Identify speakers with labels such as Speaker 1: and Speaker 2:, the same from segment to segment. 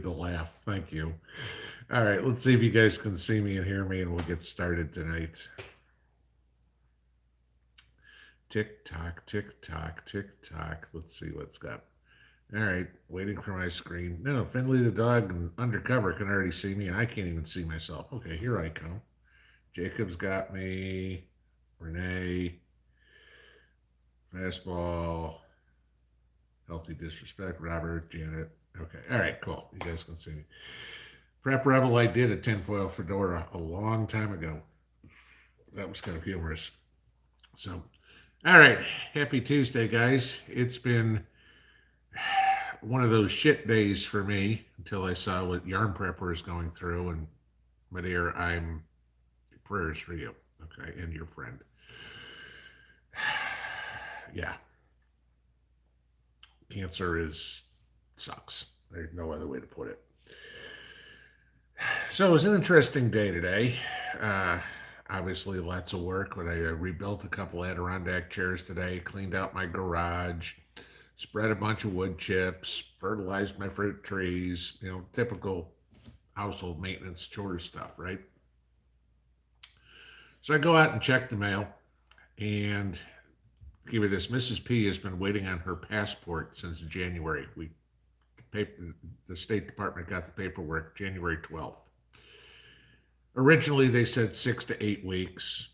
Speaker 1: the laugh. Thank you. All right, let's see if you guys can see me and hear me, and we'll get started tonight. Tick tock, tick tock, tick tock. Let's see what's got. All right, waiting for my screen. No, Finley the dog and undercover can already see me, and I can't even see myself. Okay, here I come. Jacob's got me. Renee, fastball, healthy disrespect. Robert, Janet. Okay, all right, cool. You guys can see me. Prep Rebel, I did a tinfoil fedora a long time ago. That was kind of humorous. So, all right, happy Tuesday, guys. It's been one of those shit days for me until I saw what Yarn Prepper is going through. And, my dear, I'm prayers for you, okay, and your friend. Yeah, cancer sucks. There's no other way to put it. So it was an interesting day today. Obviously, lots of work, but I rebuilt a couple Adirondack chairs today, cleaned out my garage, spread a bunch of wood chips, fertilized my fruit trees, typical household maintenance chores stuff, right? So I go out and check the mail, and give you this, Mrs. P has been waiting on her passport since January. The State Department got the paperwork January 12th. Originally, they said 6 to 8 weeks.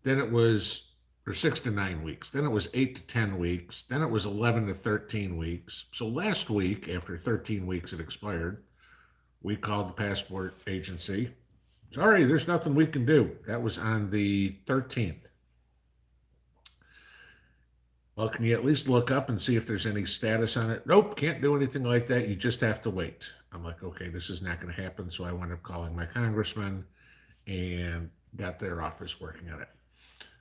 Speaker 1: Then it was, or 6 to 9 weeks. Then it was 8 to 10 weeks. Then it was 11 to 13 weeks. So last week, after 13 weeks had expired, we called the passport agency. Sorry, there's nothing we can do. That was on the 13th. Well, can you at least look up and see if there's any status on it? Nope, can't do anything like that. You just have to wait. I'm like, okay, this is not going to happen. So I wound up calling my congressman and got their office working on it.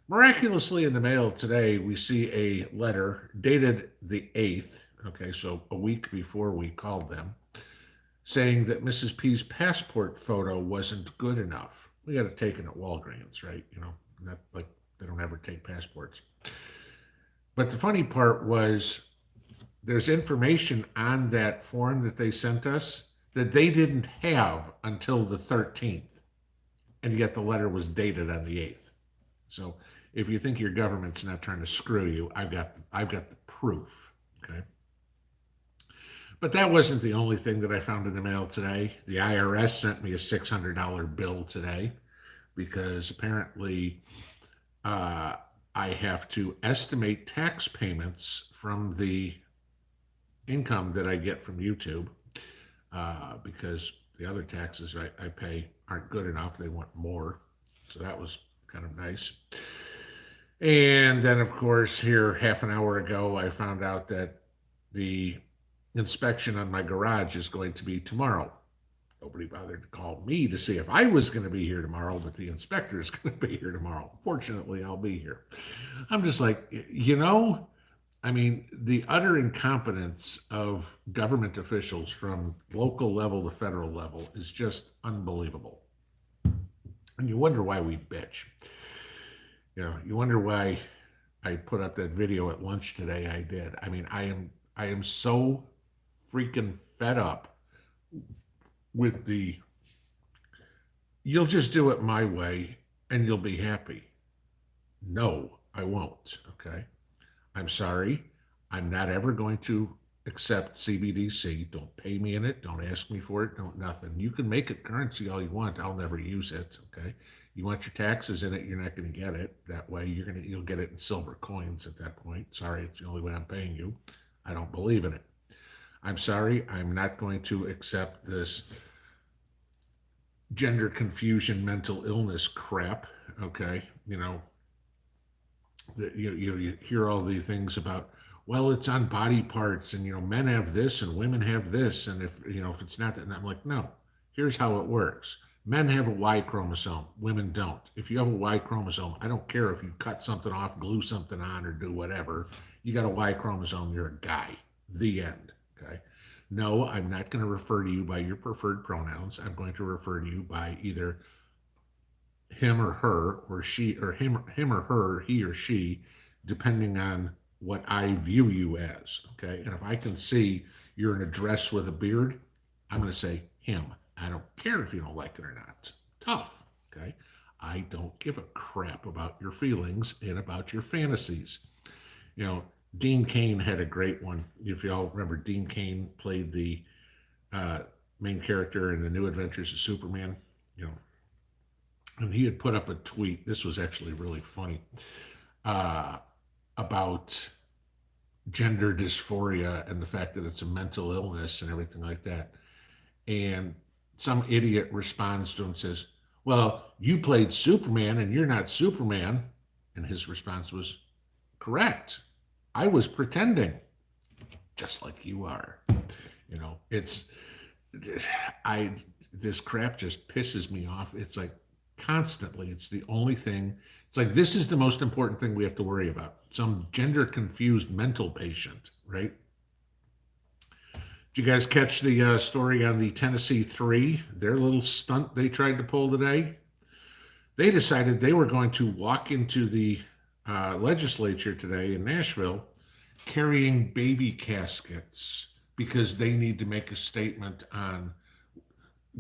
Speaker 1: Miraculously, in the mail today, we see a letter dated the 8th, okay, so a week before we called them, saying that Mrs. P's passport photo wasn't good enough. We got it taken at Walgreens, right? Not like they don't ever take passports. But the funny part was there's information on that form that they sent us that they didn't have until the 13th. And yet the letter was dated on the 8th. So if you think your government's not trying to screw you, I've got the proof, okay? But that wasn't the only thing that I found in the mail today. The IRS sent me a $600 bill today because apparently I have to estimate tax payments from the income that I get from YouTube because the other taxes I pay aren't good enough. They want more. So that was kind of nice. And then, of course, here half an hour ago, I found out that the inspection on my garage is going to be tomorrow. Nobody bothered to call me to see if I was going to be here tomorrow, but the inspector is going to be here tomorrow. Fortunately, I'll be here. I'm just like, I mean, the utter incompetence of government officials from local level to federal level is just unbelievable. And you wonder why we bitch. You wonder why I put up that video at lunch today. I did. I mean, I am so freaking fed up with you'll just do it my way and you'll be happy. No, I won't, okay? I'm sorry. I'm not ever going to accept CBDC. Don't pay me in it. Don't ask me for it. Don't nothing. You can make it currency all you want. I'll never use it, okay? You want your taxes in it, you're not going to get it. That way you'll get it in silver coins at that point. Sorry, it's the only way I'm paying you. I don't believe in it. I'm sorry, I'm not going to accept this gender confusion, mental illness crap, okay? You hear all these things about, well, it's on body parts and, men have this and women have this. And if it's not that, and I'm like, no, here's how it works. Men have a Y chromosome, women don't. If you have a Y chromosome, I don't care if you cut something off, glue something on, or do whatever. You got a Y chromosome, you're a guy. The end, okay? No, I'm not going to refer to you by your preferred pronouns. I'm going to refer to you by either him or her, or she, or him or her, he or she, depending on what I view you as, okay? And if I can see you're in a dress with a beard, I'm going to say him. I don't care if you don't like it or not. Tough. Okay. I don't give a crap about your feelings and about your fantasies. You know, Dean Cain had a great one. If y'all remember, Dean Cain played the uh, main character in the New Adventures of Superman. You know, and he had put up a tweet. This was actually really funny uh, about gender dysphoria and the fact that it's a mental illness and everything like that. And some idiot responds to him and says, "Well, you played Superman and you're not Superman." And his response was, "Correct. I was pretending, just like you are." You know, I, this crap just pisses me off. It's like constantly, it's the only thing. It's like, this is the most important thing we have to worry about. Some gender confused mental patient, right? Did you guys catch the story on the Tennessee Three? Their little stunt they tried to pull today? They decided they were going to walk into the legislature today in Nashville carrying baby caskets because they need to make a statement on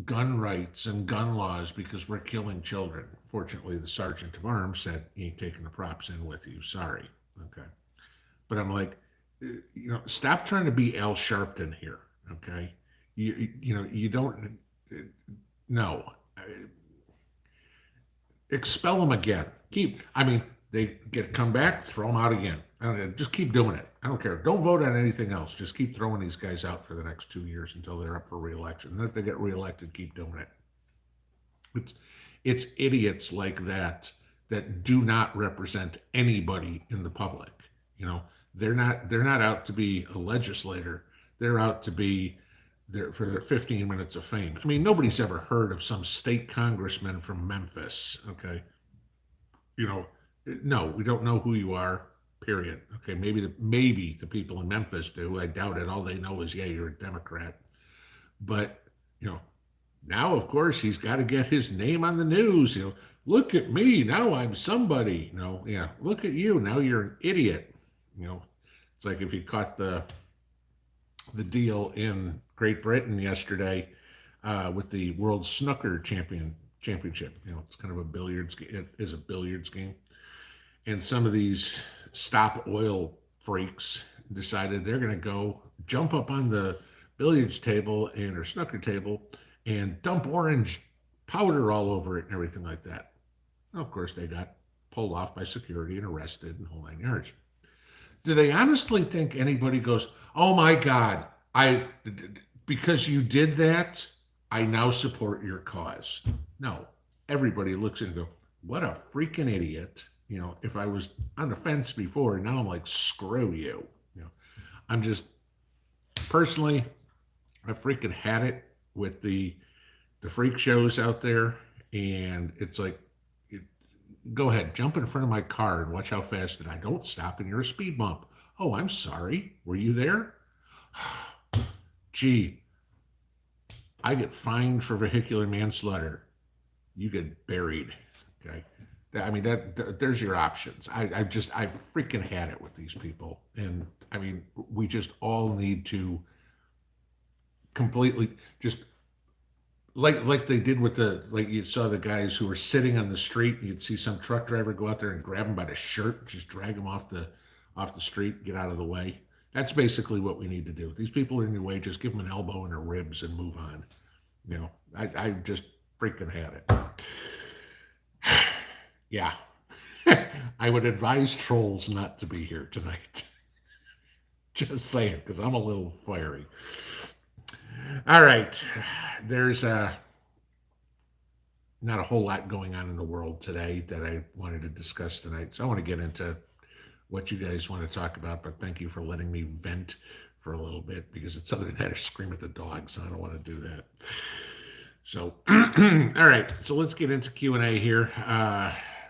Speaker 1: gun rights and gun laws because we're killing children. Fortunately, the sergeant of arms said, "You ain't taking the props in with you. Sorry." Okay. But I'm like, stop trying to be Al Sharpton here. Okay. You don't, no. Expel them again. I mean, they come back, throw them out again. I don't know, just keep doing it. I don't care. Don't vote on anything else. Just keep throwing these guys out for the next 2 years until they're up for reelection. And if they get reelected, keep doing it. It's idiots like that do not represent anybody in the public. You know, they're not out to be a legislator. They're out to be there for their 15 minutes of fame. I mean, nobody's ever heard of some state congressman from Memphis. Okay, you know, no, we don't know who you are. Period. Okay, maybe the people in Memphis do. I doubt it. All they know is, yeah, you're a Democrat. But you know, now of course he's got to get his name on the news. Look at me now. I'm somebody. Yeah, look at you now. You're an idiot. It's like if you caught the deal in Great Britain yesterday with the World Snooker Championship. It's kind of a billiards. It is a billiards game, and some of these stop oil freaks decided they're going to go jump up on the billiards table or snooker table and dump orange powder all over it and everything like that. Well, of course, they got pulled off by security and arrested and whole 9 yards. Do they honestly think anybody goes, "Oh my God, because you did that, I now support your cause"? No. Everybody looks and go, "What a freaking idiot." If I was on the fence before, now I'm like, screw you. I'm just personally, I freaking had it with the freak shows out there, and it's like, go ahead, jump in front of my car and watch how fast I don't stop, and you're a speed bump. Oh, I'm sorry. Were you there? Gee, I get fined for vehicular manslaughter. You get buried. Okay. I mean, there's your options. I freaking had it with these people. And I mean, we just all need to completely just like they did with like you saw the guys who were sitting on the street. You'd see some truck driver go out there and grab them by the shirt, just drag them off the street, get out of the way. That's basically what we need to do. These people are in your way. Just give them an elbow in their ribs and move on. I just freaking had it. Yeah. I would advise trolls not to be here tonight. Just saying, because I'm a little fiery. All right. There's not a whole lot going on in the world today that I wanted to discuss tonight. So I want to get into what you guys want to talk about, but thank you for letting me vent for a little bit, because it's other than that, I scream at the dogs, and I don't want to do that. So, all right. So let's get into Q&A here.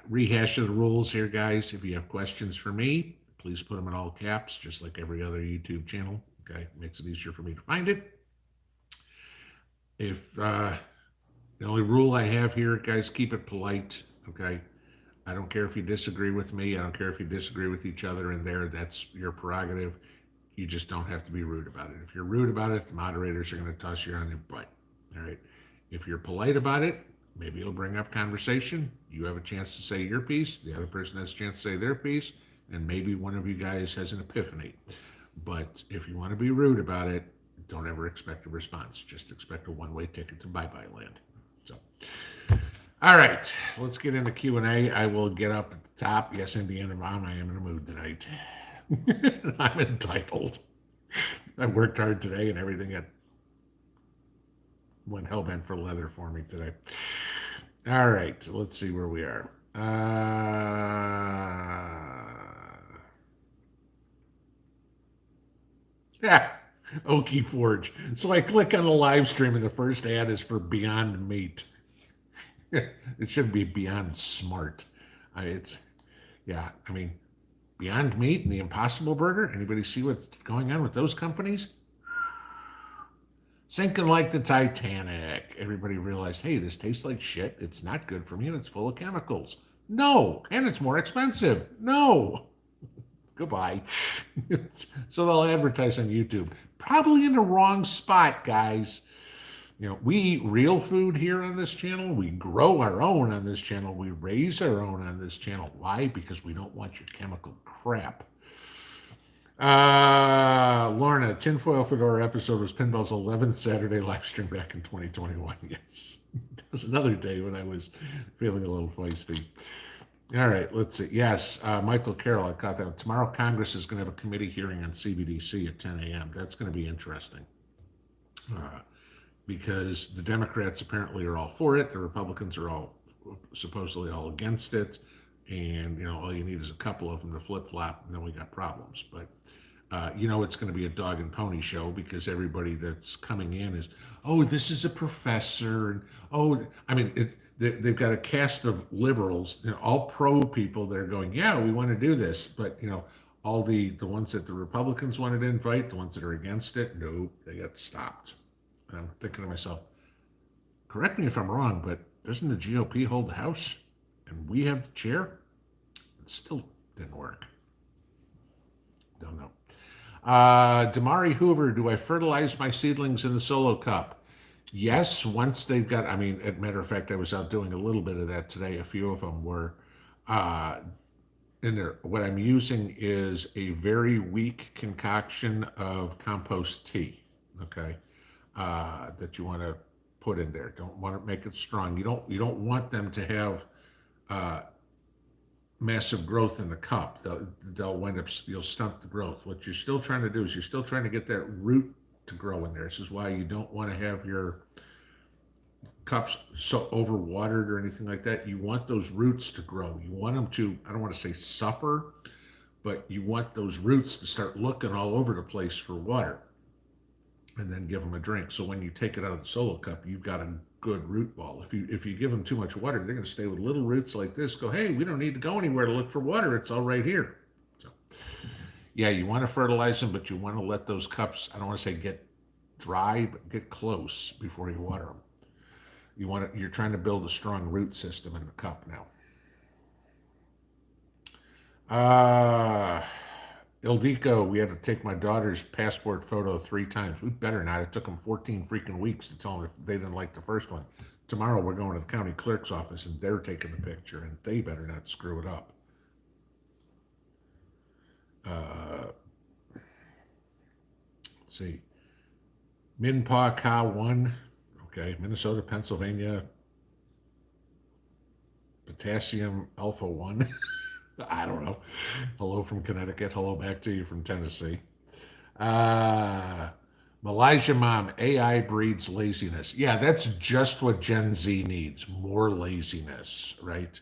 Speaker 1: Rehash of the rules here, guys. If you have questions for me, please put them in all caps, just like every other YouTube channel. Okay, makes it easier for me to find it. If the only rule I have here, guys, keep it polite. Okay, I don't care if you disagree with me. I don't care if you disagree with each other in there. That's your prerogative. You just don't have to be rude about it. If you're rude about it, the moderators are going to toss you on your butt. All right. If you're polite about it, maybe it'll bring up conversation. You have a chance to say your piece. The other person has a chance to say their piece. And maybe one of you guys has an epiphany. But if you want to be rude about it, don't ever expect a response. Just expect a one-way ticket to bye-bye land. So, all right, let's get into Q&A. I will get up at the top. Yes, Indiana Mom, I am in a mood tonight. I'm entitled. I worked hard today and everything went hell-bent for leather for me today. All right, let's see where we are. Yeah, Okie Forge. So I click on the live stream and the first ad is for Beyond Meat. It should be Beyond Smart. I mean, Beyond Meat and the Impossible Burger. Anybody see what's going on with those companies? Sinking like the Titanic. Everybody realized, hey, this tastes like shit. It's not good for me and it's full of chemicals. No, and it's more expensive. No. Goodbye. So they'll advertise on YouTube. Probably in the wrong spot, guys. We eat real food here on this channel. We grow our own on this channel. We raise our own on this channel. Why? Because we don't want your chemical crap. Lorna, Tinfoil Fedora episode was Pinball's 11th Saturday live stream back in 2021. Yes. It was another day when I was feeling a little feisty. All right, let's see. Yes, Michael Carroll, I caught that. Tomorrow, Congress is going to have a committee hearing on CBDC at 10 a.m. That's going to be interesting. Because the Democrats apparently are all for it. The Republicans are all supposedly all against it. And, all you need is a couple of them to flip-flop, and then we got problems. But, it's going to be a dog and pony show because everybody that's coming in is, oh, this is a professor. And, they've got a cast of liberals, all pro people that are going, yeah, we want to do this. But, all the ones that the Republicans wanted to invite, the ones that are against it, nope, they got stopped. And I'm thinking to myself, correct me if I'm wrong, but doesn't the GOP hold the House and we have the chair? It still didn't work. Don't know. Damari Hoover, do I fertilize my seedlings in the Solo Cup? Yes, once they've got, as a matter of fact, I was out doing a little bit of that today. A few of them were in there. What I'm using is a very weak concoction of compost tea, okay? That you want to put in there. Don't want to make it strong. You don't want them to have massive growth in the cup. They'll wind up, you'll stunt the growth. What you're still trying to do is you're still trying to get that root to grow in there. This is why you don't want to have your cups so overwatered or anything like that. You want those roots to grow. You want them to, I don't want to say suffer, but you want those roots to start looking all over the place for water. And then give them a drink. So when you take it out of the Solo Cup, you've got a good root ball. If you give them too much water, they're going to stay with little roots like this. Go, hey, we don't need to go anywhere to look for water. It's all right here. So, yeah, you want to fertilize them, but you want to let those cups, I don't want to say get dry, but get close before you water them. You're trying to build a strong root system in the cup now. Ildiko, we had to take my daughter's passport photo 3 times. We better not. It took them 14 freaking weeks to tell them if they didn't like the first one. Tomorrow we're going to the county clerk's office and they're taking the picture and they better not screw it up. Let's see. Minpa Ka 1. Okay. Minnesota, Pennsylvania. Potassium Alpha 1. I don't know. Hello from Connecticut. Hello back to you from Tennessee. Malaysia Mom, AI breeds laziness. Yeah, that's just what Gen Z needs. More laziness, right?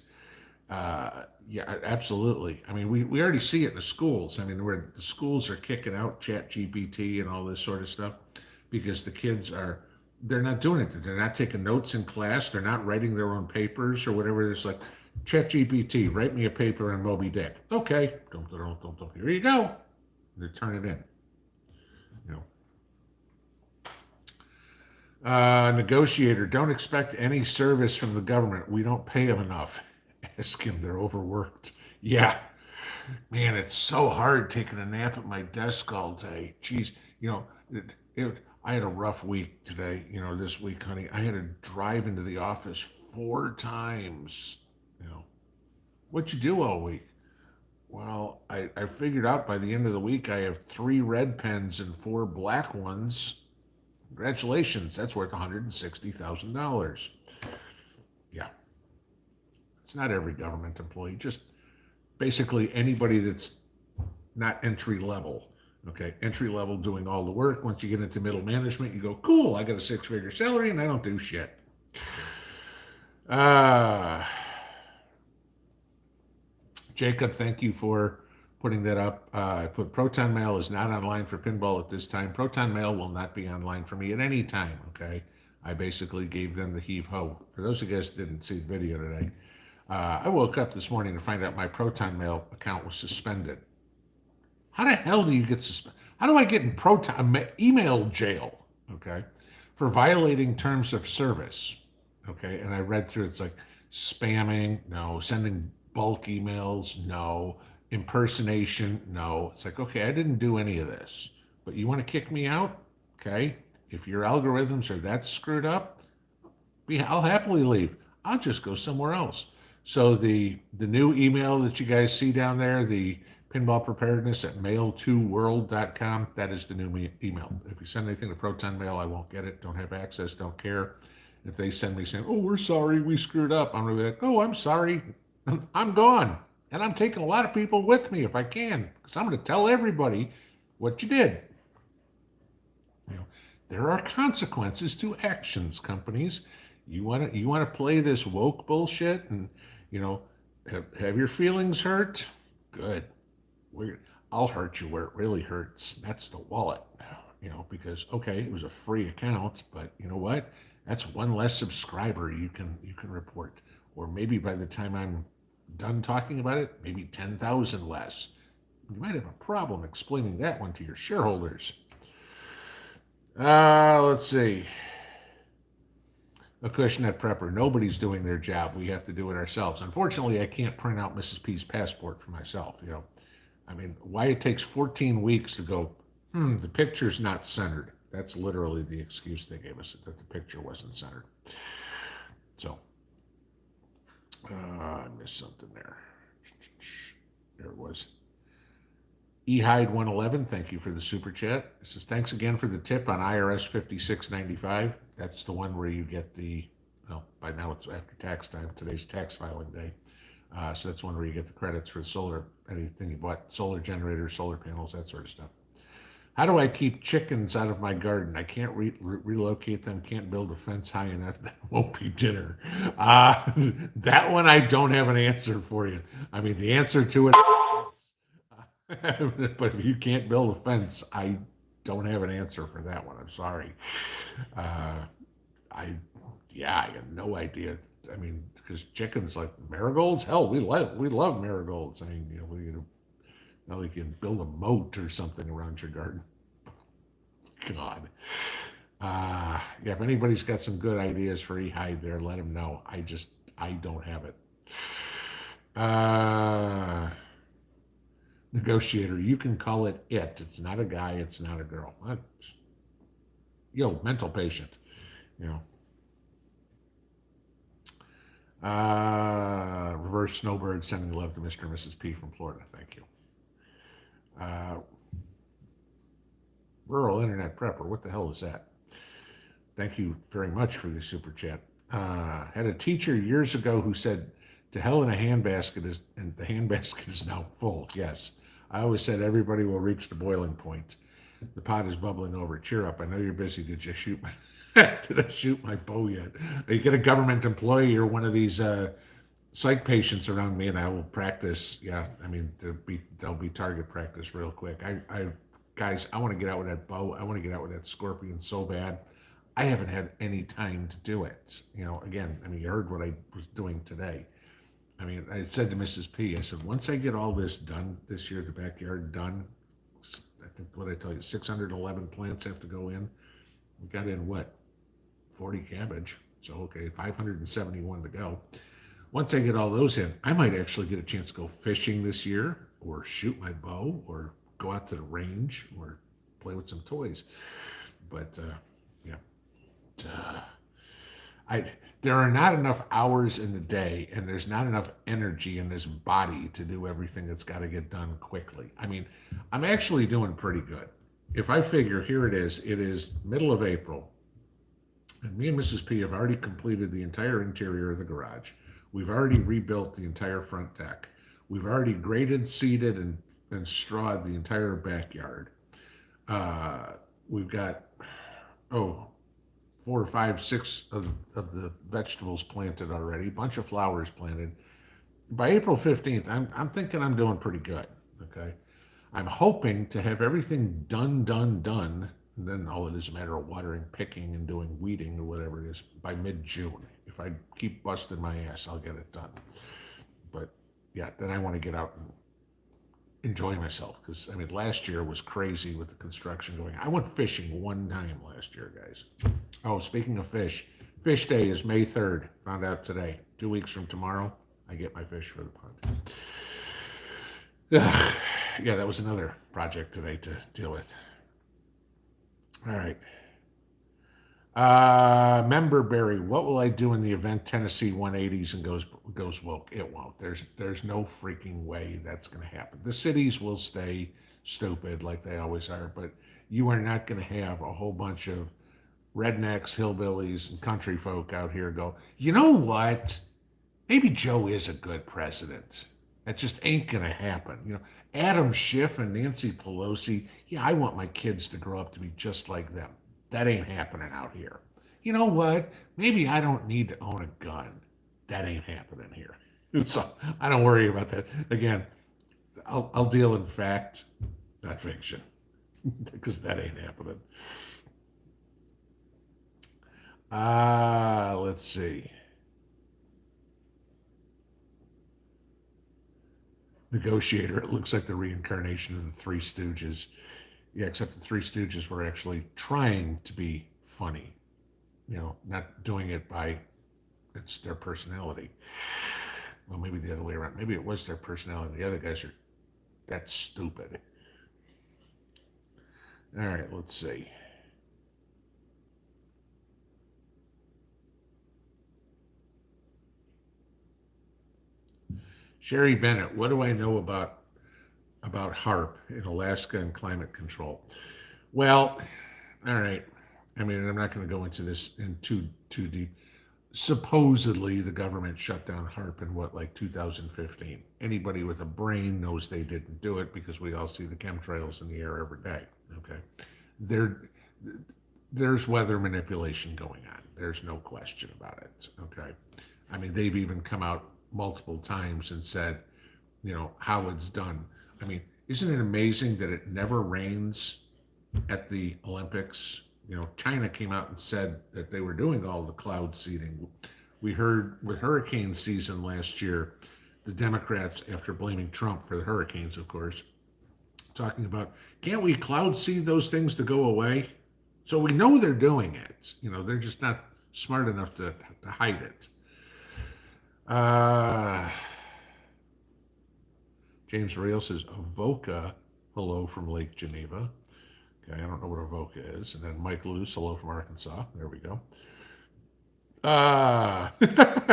Speaker 1: Yeah, absolutely. We already see it in the schools. Where the schools are kicking out ChatGPT and all this sort of stuff because the kids they're not doing it. They're not taking notes in class. They're not writing their own papers or whatever. It's like, ChatGPT, write me a paper on Moby Dick. Okay. Here you go. They turn it in. Negotiator, don't expect any service from the government. We don't pay them enough. Ask him, they're overworked. Yeah. Man, it's so hard taking a nap at my desk all day. Jeez, you know, I had a rough week today. This week, honey, I had to drive into the office 4 times. You know, what you do all week? Well, I figured out by the end of the week I have 3 red pens and 4 black ones. Congratulations, that's worth $160,000. Yeah, it's not every government employee, just basically anybody that's not entry level. Okay, entry level doing all the work. Once you get into middle management, you go, cool, I got a 6 figure salary and I don't do shit. Uh, Jacob, thank you for putting that up. I put Proton Mail is not online for pinball at this time. Proton Mail will not be online for me at any time. Okay, I basically gave them the heave ho. For those of you guys that didn't see the video today, I woke up this morning to find out my Proton Mail account was suspended. How the hell do you get suspended? How do I get in Proton email jail? Okay, for violating terms of service. Okay, and I read through. It's like spamming, no. Sending bulk emails, no. Impersonation, no. It's like, okay, I didn't do any of this, but you want to kick me out? Okay, if your algorithms are that screwed up, I'll happily leave. I'll just go somewhere else. So the new email that you guys see down there, the pinball preparedness at mail2world.com, that is the new email. If you send anything to Proton Mail, I won't get it. Don't have access. Don't care. If they send me saying, "Oh, we're sorry, we screwed up," I'm gonna be like, "Oh, I'm sorry, I'm gone, and I'm taking a lot of people with me if I can, because I'm gonna tell everybody what you did." You know, there are consequences to actions, companies. You want to play this woke bullshit and you know have your feelings hurt? Good. We're, I'll hurt you where it really hurts. That's the wallet. Because okay, it was a free account, but you know what? That's one less subscriber you can report, or maybe by the time I'm done talking about it, maybe 10,000 less. You might have a problem explaining that one to your shareholders. Let's see. A Cushnet prepper. Nobody's doing their job. We have to do it ourselves. Unfortunately, I can't print out Mrs. P's passport for myself. I mean, why it takes 14 weeks to go, the picture's not centered. That's literally the excuse they gave us, that the picture wasn't centered. So, I missed something there. There it was. Ehide111, thank you for the super chat. It says, thanks again for the tip on IRS 5695. That's the one where you get by now it's after tax time. Today's tax filing day. So that's one where you get the credits for solar, anything you bought, solar generators, solar panels, that sort of stuff. How do I keep chickens out of my garden? I can't relocate them, can't build a fence high enough. That won't be dinner. That one I don't have an answer for you. I mean, the answer to it, but if you can't build a fence, I don't have an answer for that one. I'm sorry. Uh, I got no idea. I mean, because chickens like marigolds, hell, we love marigolds. I mean, now they can build a moat or something around your garden. God. If anybody's got some good ideas for Ehide there, let them know. I don't have it. Negotiator, you can call it it. It's not a guy, it's not a girl. Mental patient. You know. Reverse Snowbird sending love to Mr. and Mrs. P from Florida. Thank you. Rural Internet Prepper. What the hell is that? Thank you very much for the super chat. Had a teacher years ago who said, "To hell in a handbasket," and the handbasket is now full. Yes. I always said everybody will reach the boiling point. The pot is bubbling over. Cheer up. I know you're busy. Did I shoot my bow yet? You get a government employee or one of these psych patients around me and I will practice. Yeah, I mean, there'll be target practice real quick. Guys, I want to get out with that bow. I want to get out with that scorpion so bad. I haven't had any time to do it. Again, I mean, you heard what I was doing today. I mean, I said to Mrs. P, I said, once I get all this done this year, the backyard done, I think, what I tell you, 611 plants have to go in. We got in what? 40 cabbage. So, okay, 571 to go. Once I get all those in, I might actually get a chance to go fishing this year or shoot my bow or go out to the range or play with some toys. But yeah, uh, I there are not enough hours in the day, and there's not enough energy in this body to do everything that's got to get done quickly. I mean, I'm actually doing pretty good. If I figure, here it is middle of April, and me and Mrs. P have already completed the entire interior of the garage. We've already rebuilt the entire front deck. We've already graded, seeded, and strawed the entire backyard. We've got, oh, four or five, six of the vegetables planted already, a bunch of flowers planted. By April 15th, I'm thinking I'm doing pretty good. Okay. I'm hoping to have everything done. And then all it is a matter of watering, picking, and doing weeding or whatever it is by mid-June. If I keep busting my ass, I'll get it done. But yeah, then I want to get out and enjoy myself because I mean, last year was crazy with the construction going. I went fishing one time last year, guys. Oh, speaking of fish, fish day is May 3rd. Found out today. 2 weeks from tomorrow, I get my fish for the pond. Yeah, that was another project today to deal with. All right. Member Barry, what will I do in the event Tennessee 180s and goes woke? It won't. There's no freaking way that's going to happen. The cities will stay stupid like they always are, but you are not going to have a whole bunch of rednecks, hillbillies, and country folk out here go, you know what? Maybe Joe is a good president. That just ain't going to happen. You know, Adam Schiff and Nancy Pelosi, yeah, I want my kids to grow up to be just like them. That ain't happening out here. You know what? Maybe I don't need to own a gun. That ain't happening here. So I don't worry about that. Again, I'll deal in fact, not fiction, because that ain't happening. Let's see. Negotiator, it looks like the reincarnation of the Three Stooges. Yeah, except the Three Stooges were actually trying to be funny, you know, not doing it by it's their personality. Well, maybe the other way around. Maybe it was their personality. The other guys are that's stupid. All right, let's see. Sherry Bennett, what do I know about HARP in Alaska and climate control? Well, all right. I mean, I'm not going to go into this in too deep. Supposedly, the government shut down HARP in what, like 2015. Anybody with a brain knows they didn't do it because we all see the chemtrails in the air every day. Okay, there, there's weather manipulation going on. There's no question about it. Okay, I mean, they've even come out multiple times and said, you know, how it's done. I mean, isn't it amazing that it never rains at the Olympics? You know, China came out and said that they were doing all the cloud seeding. We heard with hurricane season last year, the Democrats, after blaming Trump for the hurricanes, of course, talking about, can't we cloud seed those things to go away? So we know they're doing it. You know, they're just not smart enough to hide it. James Real says, Avoca, hello from Lake Geneva. Okay, I don't know what Avoca is. And then Mike Luce, hello from Arkansas. There we go.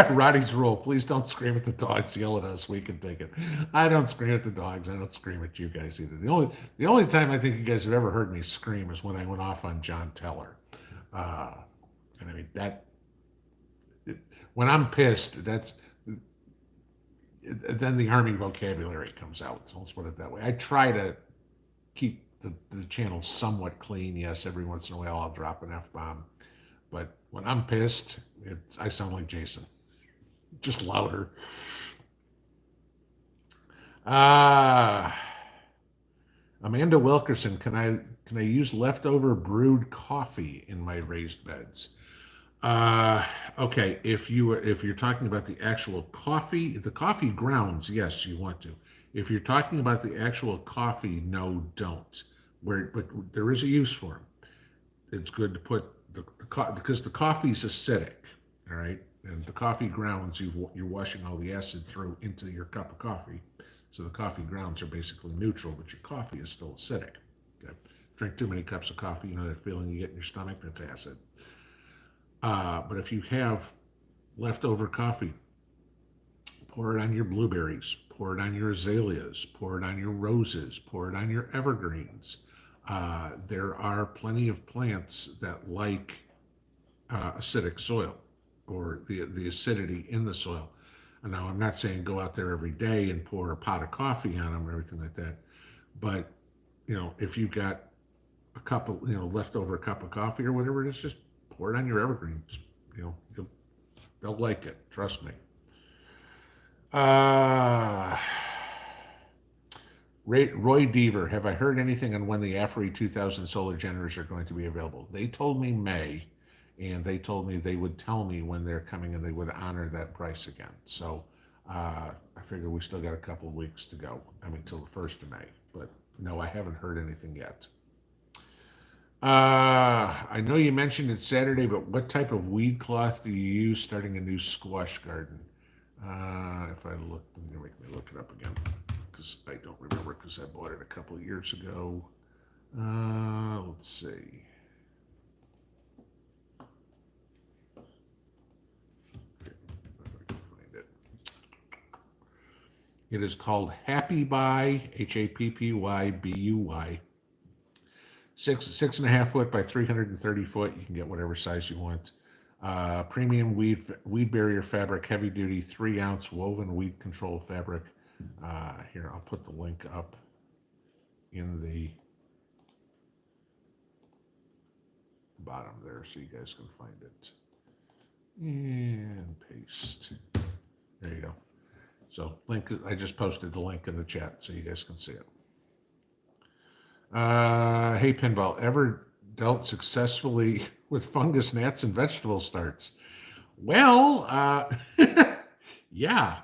Speaker 1: Roddy's rule, please don't scream at the dogs, yell at us, we can take it. I don't scream at the dogs, I don't scream at you guys either. The only time I think you guys have ever heard me scream is when I went off on John Teller. And I mean, when I'm pissed, then the Army vocabulary comes out. So let's put it that way. I try to keep the channel somewhat clean. Yes, every once in a while I'll drop an F-bomb. But when I'm pissed, I sound like Jason. Just louder. Amanda Wilkerson, can I use leftover brewed coffee in my raised beds? Okay, if you're talking about the actual coffee, the coffee grounds, yes, you want to. If you're talking about the actual coffee, no, don't. But there is a use for them. It's good to put because the coffee's acidic, all right, and the coffee grounds you're washing all the acid through into your cup of coffee. So the coffee grounds are basically neutral, but your coffee is still acidic. Okay? Drink too many cups of coffee, you know that feeling you get in your stomach? That's acid. But if you have leftover coffee, pour it on your blueberries, pour it on your azaleas, pour it on your roses, pour it on your evergreens. There are plenty of plants that like acidic soil or the acidity in the soil. And now, I'm not saying go out there every day and pour a pot of coffee on them or everything like that, but if you've got a cup of leftover cup of coffee or whatever it is, just pour it on your evergreens. They'll like it. Trust me. Uh, Roy Deaver, have I heard anything on when the AFRI 2000 solar generators are going to be available? They told me May, and they told me they would tell me when they're coming and they would honor that price again. So I figure we still got a couple of weeks to go. I mean, till the 1st of May. But no, I haven't heard anything yet. I know you mentioned it's Saturday, but what type of weed cloth do you use starting a new squash garden? If I look, you're gonna make me look it up again because I don't remember because I bought it a couple of years ago. Let's see. If I can find it. It is called Happy Buy, HAPPYBUY. 6.5 foot by 330 foot. You can get whatever size you want. Premium weed barrier fabric, heavy duty, 3-ounce woven weed control fabric. Here, I'll put the link up in the bottom there so you guys can find it. And paste. There you go. So link, I just posted the link in the chat so you guys can see it. Hey Pinball, ever dealt successfully with fungus gnats and vegetable starts? Well, yeah,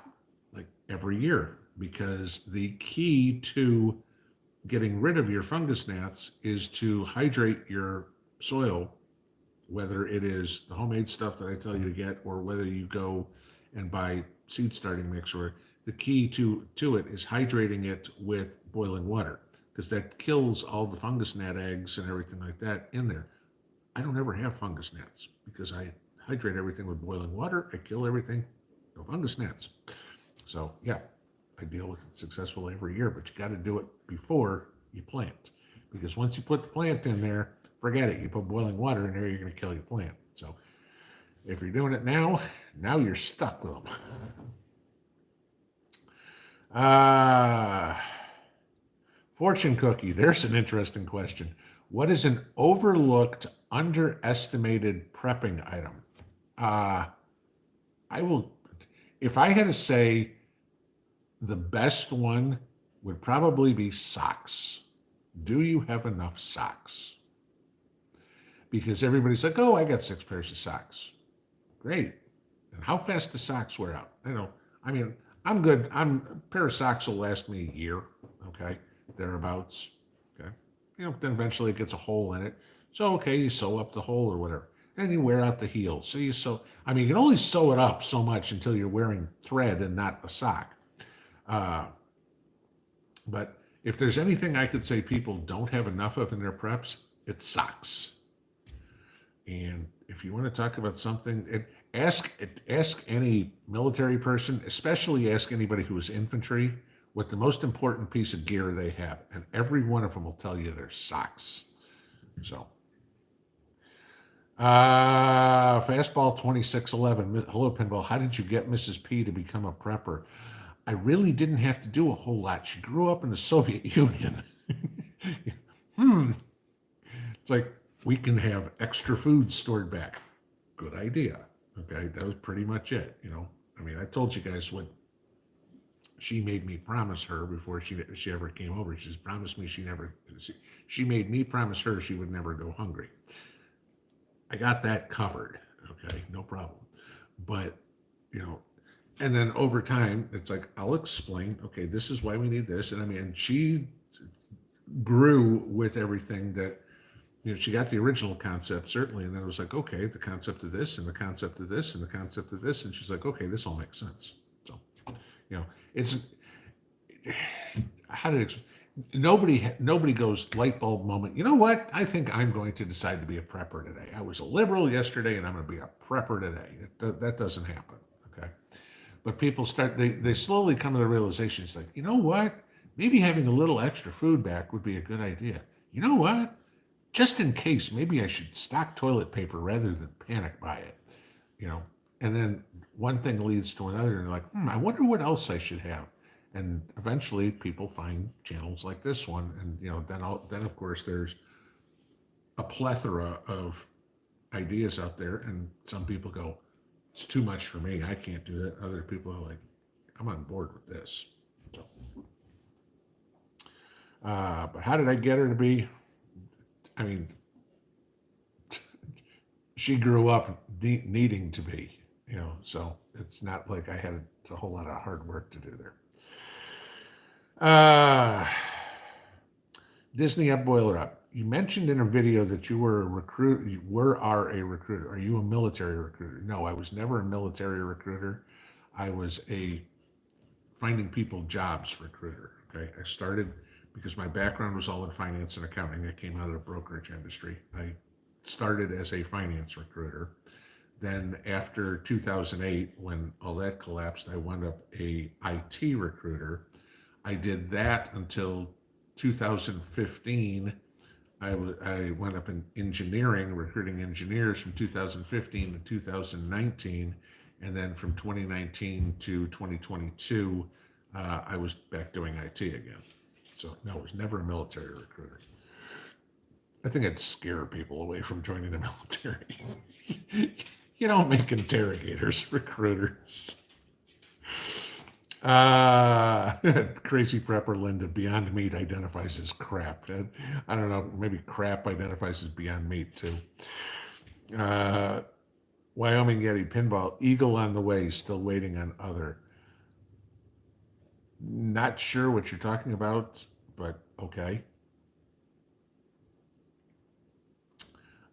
Speaker 1: like every year, because the key to getting rid of your fungus gnats is to hydrate your soil, whether it is the homemade stuff that I tell you to get or whether you go and buy seed starting mix. Or the key to it is hydrating it with boiling water, because that kills all the fungus gnat eggs and everything like that in there. I don't ever have fungus gnats because I hydrate everything with boiling water. I kill everything, no fungus gnats. So yeah, I deal with it successfully every year, but you got to do it before you plant, because once you put the plant in there, forget it. You put boiling water in there, you're going to kill your plant. So if you're doing it now you're stuck with them. Fortune cookie, there's an interesting question. What is an overlooked, underestimated prepping item? I will, if I had to say, the best one would probably be socks. Do you have enough socks? Because everybody's like, oh, I got 6 pairs of socks. Great. And how fast do socks wear out? I mean, I'm good. A pair of socks will last me a year, okay? Thereabouts, okay? Then eventually it gets a hole in it. So, okay, you sew up the hole or whatever. Then you wear out the heel. So you can only sew it up so much until you're wearing thread and not a sock. But if there's anything I could say people don't have enough of in their preps, it's socks. And if you want to talk about something, ask any military person, especially ask anybody who is infantry, what the most important piece of gear they have. And every one of them will tell you their socks. So, Fastball 2611. Hello, Pinball. How did you get Mrs. P to become a prepper? I really didn't have to do a whole lot. She grew up in the Soviet Union. It's like, we can have extra food stored back. Good idea. Okay, that was pretty much it. I told you guys what she made me promise her before she ever came over. She promised me she made me promise her she would never go hungry. I got that covered. Okay, no problem. But, and then over time, it's like, I'll explain, okay, this is why we need this. And she grew with everything that, she got the original concept, certainly. And then it was like, okay, the concept of this and the concept of this and the concept of this. And she's like, okay, this all makes sense. So, how did nobody goes light bulb moment. You know what? I think I'm going to decide to be a prepper today. I was a liberal yesterday, and I'm going to be a prepper today. That doesn't happen. Okay, but people they slowly come to the realization. It's like, you know what? Maybe having a little extra food back would be a good idea. You know what? Just in case, maybe I should stock toilet paper rather than panic buy it. You know, and then one thing leads to another, and they're like, I wonder what else I should have. And eventually, people find channels like this one, and then of course there's a plethora of ideas out there, and some people go, "It's too much for me. I can't do that." Other people are like, "I'm on board with this." So, but how did I get her to be? I mean, she grew up needing to be, so it's not like I had a whole lot of hard work to do there. Disney Up Boiler Up. You mentioned in a video that you were a recruit. Are a recruiter. Are you a military recruiter? No, I was never a military recruiter. I was a finding people jobs recruiter. Okay, I started because my background was all in finance and accounting. I came out of the brokerage industry. I started as a finance recruiter. Then after 2008, when all that collapsed, I wound up a IT recruiter. I did that until 2015. I went up in engineering, recruiting engineers from 2015 to 2019. And then from 2019 to 2022, I was back doing IT again. So no, I was never a military recruiter. I think I'd scare people away from joining the military. You don't make interrogators recruiters. Crazy prepper Linda, Beyond Meat identifies as crap. I don't know, maybe crap identifies as Beyond Meat too. Wyoming Yeti Pinball, Eagle on the way, still waiting on other. Not sure what you're talking about, but okay.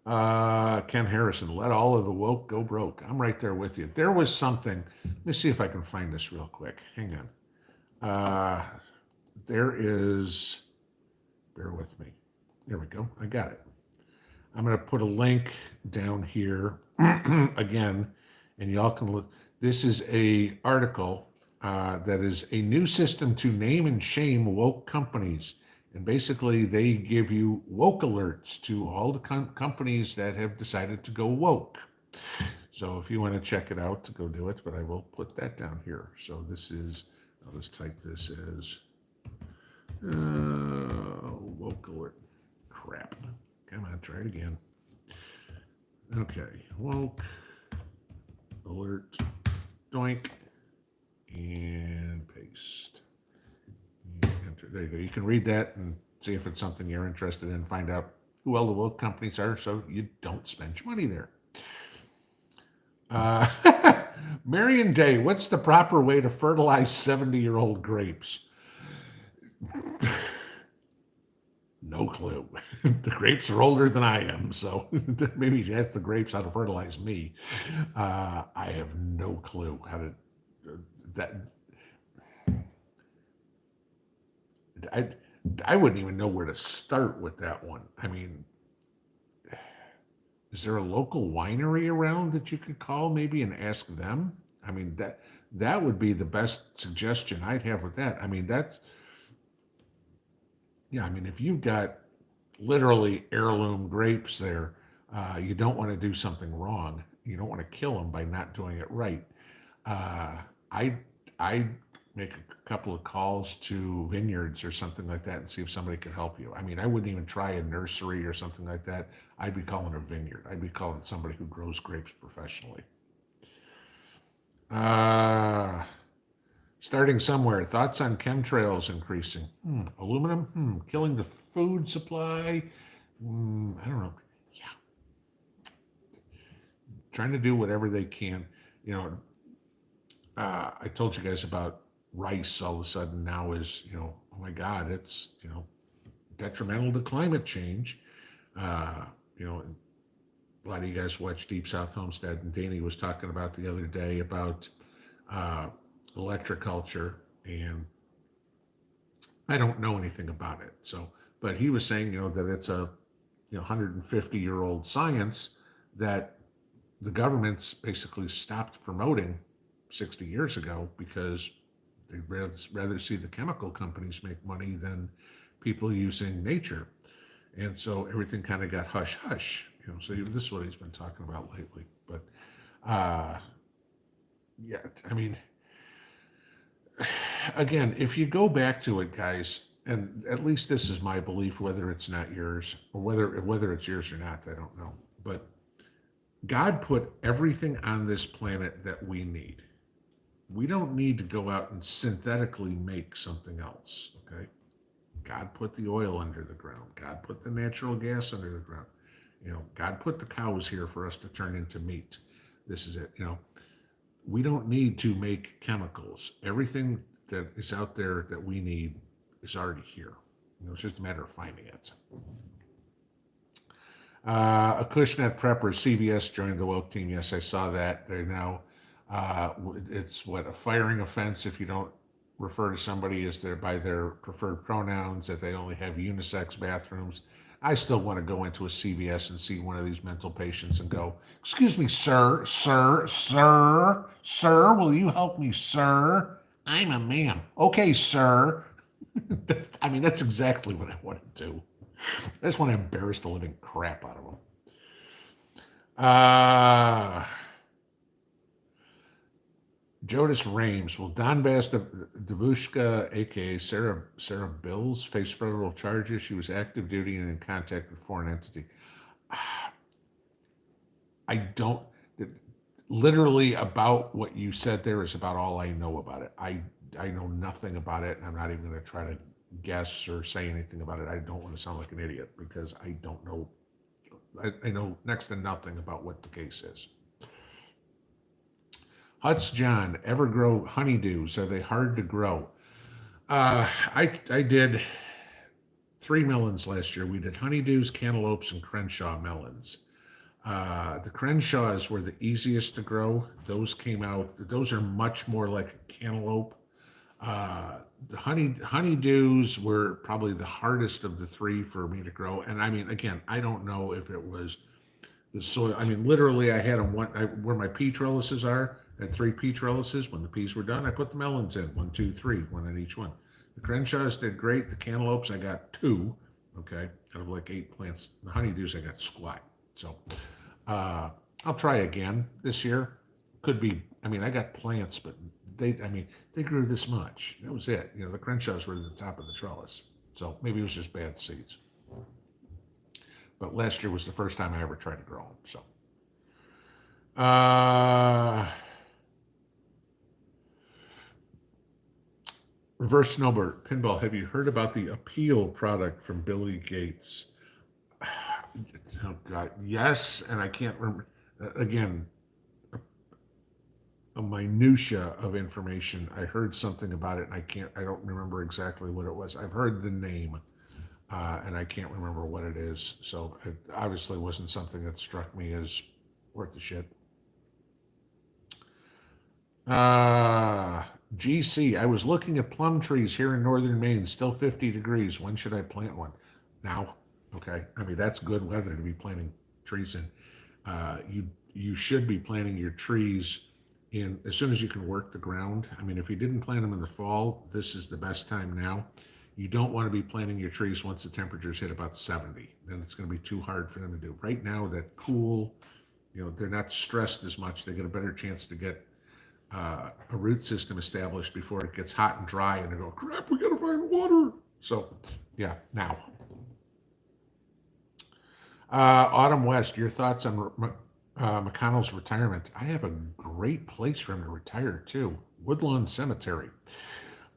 Speaker 1: Ken Harrison, let all of the woke go broke. I'm right there with you. There was something. Let me see if I can find this real quick. Hang on. There is, bear with me. There we go. I got it. I'm going to put a link down here again, and y'all can look. This is a article that is a new system to name and shame woke companies. And basically, they give you woke alerts to all the companies that have decided to go woke. So if you want to check it out, to go do it. But I will put that down here. So this is, I'll just type this as woke alert. Crap. Come on, try it again. Okay, woke alert, doink, and paste. Enter. There you go. You can read that and see if it's something you're interested in. Find out who all the woke companies are, so you don't spend your money there. Marion Day, what's the proper way to fertilize 70-year-old grapes? No clue. The grapes are older than I am, so maybe that's the grapes how to fertilize me. I have no clue how to that. I wouldn't even know where to start with that one. I mean, is there a local winery around that you could call maybe and ask them? I mean, that would be the best suggestion I'd have with that. I mean, I mean, if you've got literally heirloom grapes there, you don't want to do something wrong. You don't want to kill them by not doing it right. I make a couple of calls to vineyards or something like that and see if somebody could help you. I mean, I wouldn't even try a nursery or something like that. I'd be calling a vineyard. I'd be calling somebody who grows grapes professionally. Starting somewhere. Thoughts on chemtrails increasing? Aluminum? Killing the food supply? I don't know. Yeah. Trying to do whatever they can. I told you guys about rice all of a sudden now is, oh my God, it's, detrimental to climate change. A lot of you guys watch Deep South Homestead, and Danny was talking about the other day about electroculture and I don't know anything about it. So, but he was saying, that it's a 150-year-old science that the government's basically stopped promoting 60 years ago because they'd rather see the chemical companies make money than people using nature. And so everything kind of got hush hush. So this is what he's been talking about lately. But uh, yeah, I mean, again, if you go back to it, guys, and at least this is my belief, whether it's not yours or whether it's yours or not, I don't know. But God put everything on this planet that we need. We don't need to go out and synthetically make something else. Okay. God put the oil under the ground. God put the natural gas under the ground. God put the cows here for us to turn into meat. This is it. We don't need to make chemicals. Everything that is out there that we need is already here. It's just a matter of finding it. A Cushnet prepper, CVS joined the woke team. Yes, I saw that. They now, it's a firing offense if you don't refer to somebody as by their preferred pronouns, that they only have unisex bathrooms. I still want to go into a CVS and see one of these mental patients and go, "Excuse me, sir, sir, sir, sir, will you help me, sir? I'm a man." "Okay, sir." I mean, that's exactly what I want to do. I just want to embarrass the living crap out of them. Jonas Rames. Will Donbass Davushka, a.k.a. Sarah Bills, face federal charges? She was active duty and in contact with foreign entity. I don't... Literally about what you said there is about all I know about it. I know nothing about it, and I'm not even going to try to guess or say anything about it. I don't want to sound like an idiot because I don't know. I know next to nothing about what the case is. Huts John, ever grow honeydews? Are they hard to grow? I did 3 melons last year. We did honeydews, cantaloupes, and Crenshaw melons. The Crenshaws were the easiest to grow. Those came out, those are much more like a cantaloupe. The honeydews were probably the hardest of the 3 for me to grow. And I mean, again, I don't know if it was the soil. I mean, literally, I had them where my pea trellises are. I had 3 pea trellises. When the peas were done, I put the melons in 1, 2, 3, one on each one. The Crenshaws did great. The cantaloupes, I got 2, okay, out of like 8 plants. The honeydews, I got squat. So I'll try again this year. Could be, I mean, I got plants, but they grew this much. That was it. The Crenshaws were at the top of the trellis. So maybe it was just bad seeds. But last year was the first time I ever tried to grow them. So, Reverse Snowbird, Pinball, have you heard about the appeal product from Billy Gates? Oh God, yes, and I can't remember. Again, a minutia of information. I heard something about it, and I don't remember exactly what it was. I've heard the name, and I can't remember what it is. So it obviously wasn't something that struck me as worth the shit. GC, I was looking at plum trees here in northern Maine, still 50 degrees. When should I plant one? Now. Okay. I mean, that's good weather to be planting trees in. You should be planting your trees in as soon as you can work the ground. I mean, if you didn't plant them in the fall, this is the best time now. You don't want to be planting your trees once the temperatures hit about 70. Then it's going to be too hard for them to do. Right now, that cool, they're not stressed as much. They get a better chance to get a root system established before it gets hot and dry and they go, crap, we got to find water. So, yeah, now. Autumn West, your thoughts on McConnell's retirement? I have a great place for him to retire, too. Woodlawn Cemetery.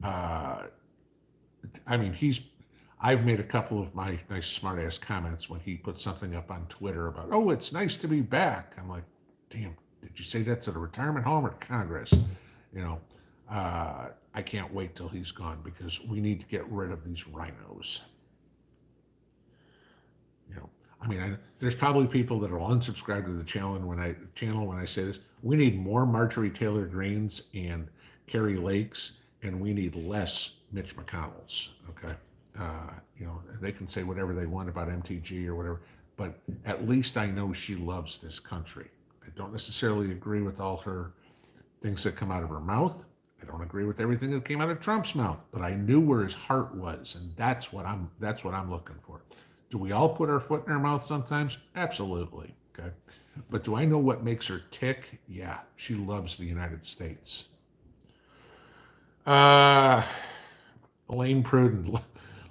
Speaker 1: I mean, I've made a couple of my nice smart-ass comments when he put something up on Twitter about, oh, it's nice to be back. I'm like, damn, did you say that to the retirement home or Congress? I can't wait till he's gone because we need to get rid of these rhinos. I mean, there's probably people that will unsubscribe to the channel when I say this. We need more Marjorie Taylor Greens and Carrie Lakes and we need less Mitch McConnells. Okay, they can say whatever they want about MTG or whatever, but at least I know she loves this country. I don't necessarily agree with all her things that come out of her mouth. I don't agree with everything that came out of Trump's mouth, but I knew where his heart was, and that's what I'm looking for. Do we all put our foot in our mouth sometimes? Absolutely. Okay. But do I know what makes her tick? Yeah, she loves the United States. Uh, Elaine Pruden,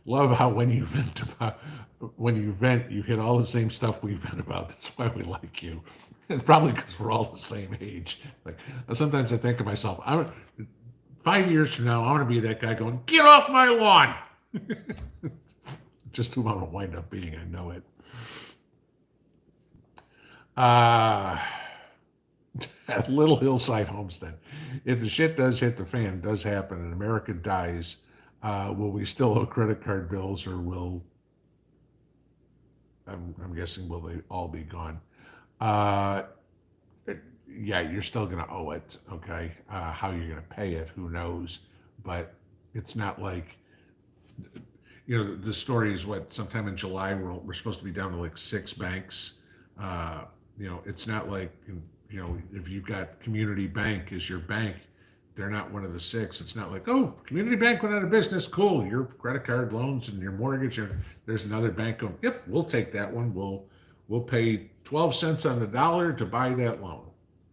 Speaker 1: love how when you vent, you hit all the same stuff we vent about. That's why we like you. It's probably because we're all the same age. Like sometimes I think of myself, 5 years from now, I want to be that guy going, "Get off my lawn!" Just who I want to wind up being. I know it. Uh, at Little Hillside Homestead. If the shit does hit the fan, does happen, and America dies, will we still owe credit card bills, or I'm guessing, will they all be gone? Uh, yeah, you're still going to owe it. Okay, how you're going to pay it, who knows? But it's not like the story is what sometime in July we're supposed to be down to like 6 banks. It's not like if you've got Community Bank as your bank, they're not one of the 6. It's not like, oh, Community Bank went out of business. Cool, your credit card loans and your mortgage, and there's another bank going, yep, we'll take that one. We'll pay 12 cents on the dollar to buy that loan.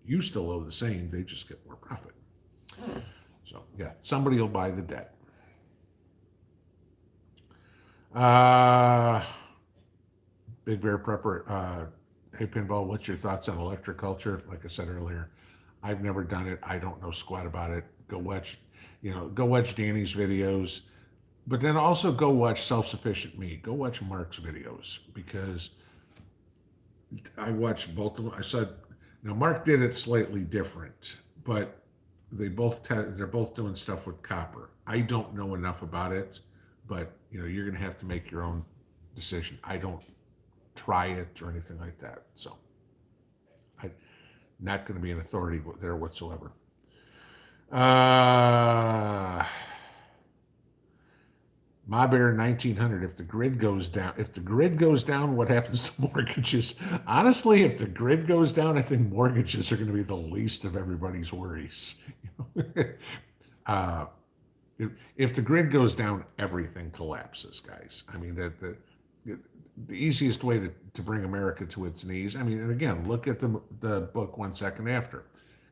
Speaker 1: You still owe the same. They just get more profit. So yeah, somebody will buy the debt. Big Bear Prepper. Hey, Pinball, what's your thoughts on electroculture? Like I said earlier, I've never done it. I don't know squat about it. Go watch Danny's videos, but then also go watch Self-Sufficient Me. Go watch Mark's videos, because I watched both of them. I said, Mark did it slightly different, but they're both doing stuff with copper. I don't know enough about it, but you're going to have to make your own decision. I don't try it or anything like that, so I'm not going to be an authority there whatsoever. My Bear 1900. If the grid goes down, what happens to mortgages? Honestly, if the grid goes down, I think mortgages are going to be the least of everybody's worries. uh, if the grid goes down, everything collapses, guys. I mean, the easiest way to bring America to its knees. I mean, and again, look at the book 1 Second After.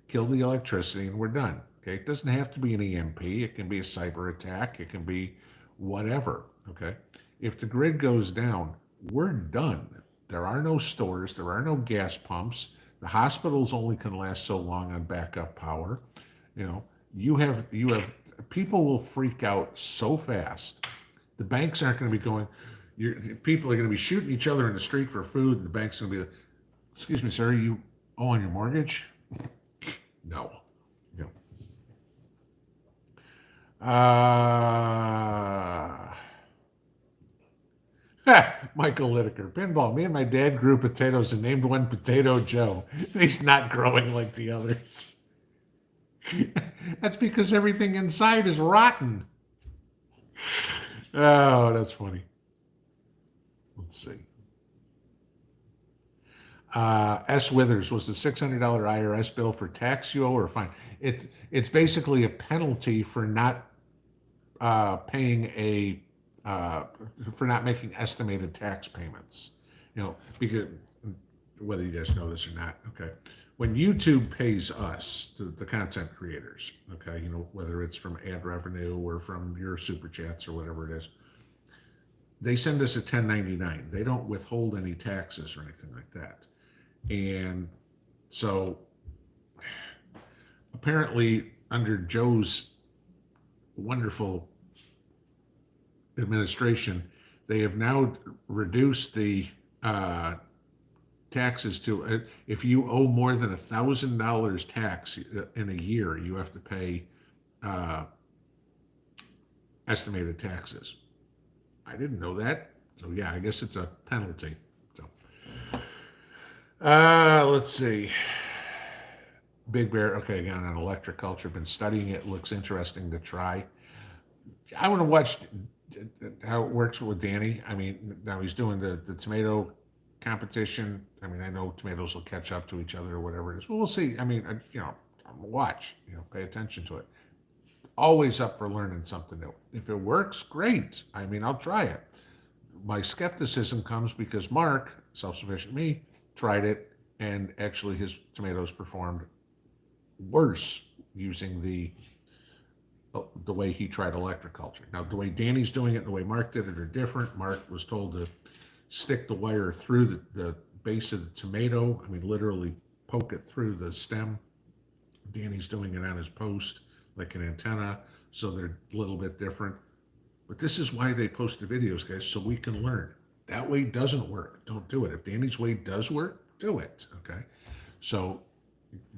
Speaker 1: Kill the electricity and we're done. Okay, it doesn't have to be an EMP. It can be a cyber attack. It can be whatever. Okay, if the grid goes down, we're done. There are no stores. There are no gas pumps. The hospitals only can last so long on backup power. You have people will freak out so fast. The banks aren't going to be going. People are going to be shooting each other in the street for food, and the bank's going to be like, "Excuse me, sir, you owe on your mortgage?" No. Michael Lideker, Pinball. Me and my dad grew potatoes and named one Potato Joe. He's not growing like the others. That's because everything inside is rotten. Oh, that's funny. Let's see. S. Withers, was the $600 IRS bill for tax you owe or fine? It's basically a penalty for not paying for not making estimated tax payments. Because whether you guys know this or not, okay. When YouTube pays us, the content creators, okay, whether it's from ad revenue or from your super chats or whatever it is, they send us a 1099. They don't withhold any taxes or anything like that. And so apparently under Joe's wonderful administration, they have now reduced the taxes to, if you owe more than $1,000 tax in a year, you have to pay estimated taxes. I didn't know that. So yeah, I guess it's a penalty. So let's see. Big Bear, okay, again, on electric culture, been studying it, looks interesting to try. I want to watch how it works with Danny. I mean, now he's doing the tomato competition. I mean, I know tomatoes will catch up to each other or whatever it is. Well, we'll see. I mean, watch, pay attention to it. Always up for learning something new. If it works, great. I mean, I'll try it. My skepticism comes because Mark, self-sufficient me, tried it, and actually his tomatoes performed worse using the way he tried electric culture. Now, the way Danny's doing it and the way Mark did it are different. Mark was told to stick the wire through the base of the tomato. I mean, literally poke it through the stem. Danny's doing it on his post, like an antenna, so they're a little bit different. But this is why they post the videos, guys, so we can learn. That way doesn't work. Don't do it. If Danny's way does work, do it. Okay. So